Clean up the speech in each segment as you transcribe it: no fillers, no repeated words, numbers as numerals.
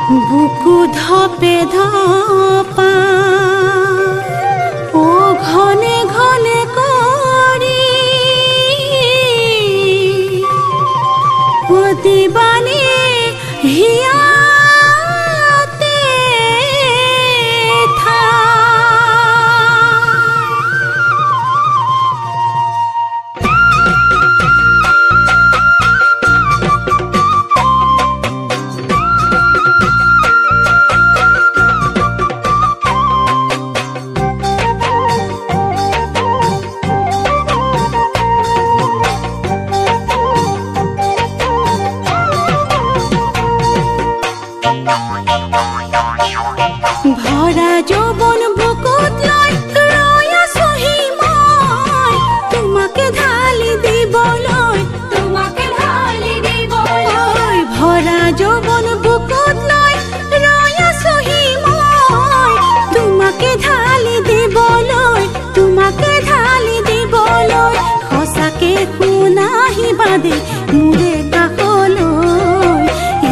বুকু ধপে ধপা ও ঘনে ঘনে করি প্রতিবানে হিয়াতে থা ভরা যৌবন বুকুত লয় রয়া সহি মই তোমাকে ঢালি দিবলৈ ভরা যৌবন বুকুত লয় রয়া সহি মই তোমাকে ঢালি দিবলৈ সঁচাকে শুনাহি বাদে মোৰে কাষলৈ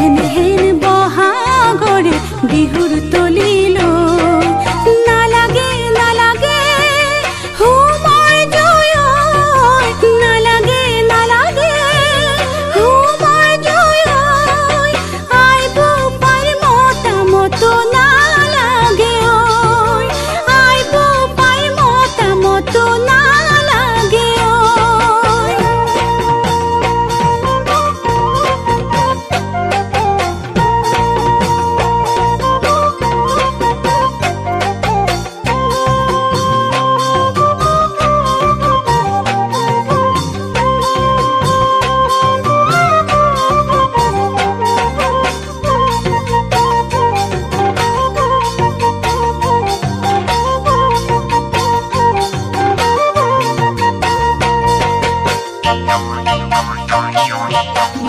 এনেহেন বহাগৰে বিহুৰ তলিলৈ নালাগে নালাগে হুমৰ জয় নালাগে নালাগে হুমৰ জয় আইব পাৰ মতামত নালাগে আইব পাৰ মতামত নালাগে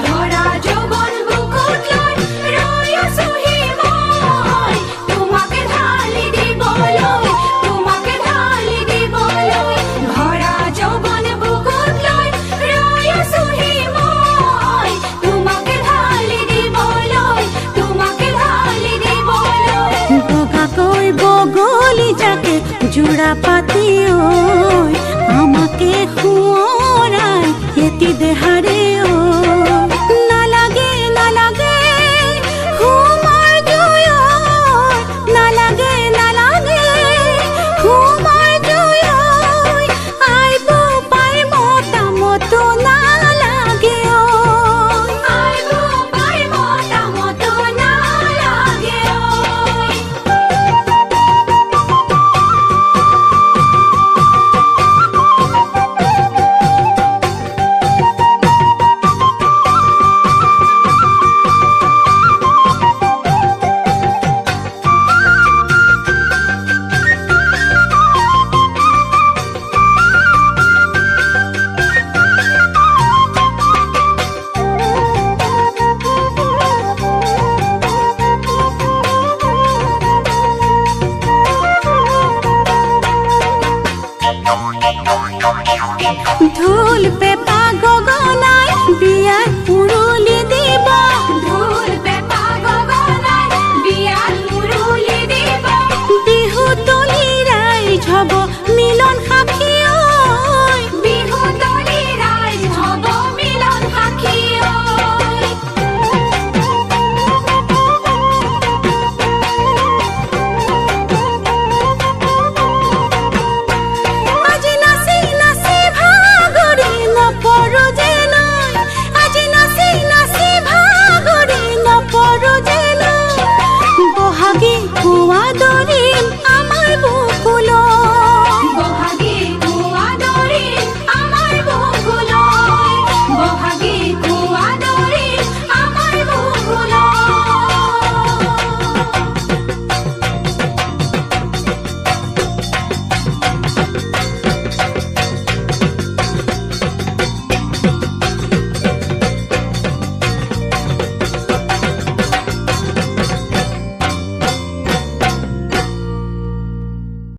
ভরা যৌবন বুকুত লয় রয়া সহি মই তোমাকে ঢালি দিবলৈ ভরা যৌবন বুকুত লয় রয়া সহি মই তোমাকে ঢালি দিবলৈ বগাকৈ বগলি যাকে জোড়া পাতি ঐ আমাকে শুঁৱৰাই এটি দেহাৰে নালাগে নালাগে হুমৰ জয় নালাগে নালাগে হুমৰ জয় আইব পাৰ মতামত নালাগে আইব পাৰ মতামত নালাগে ধূ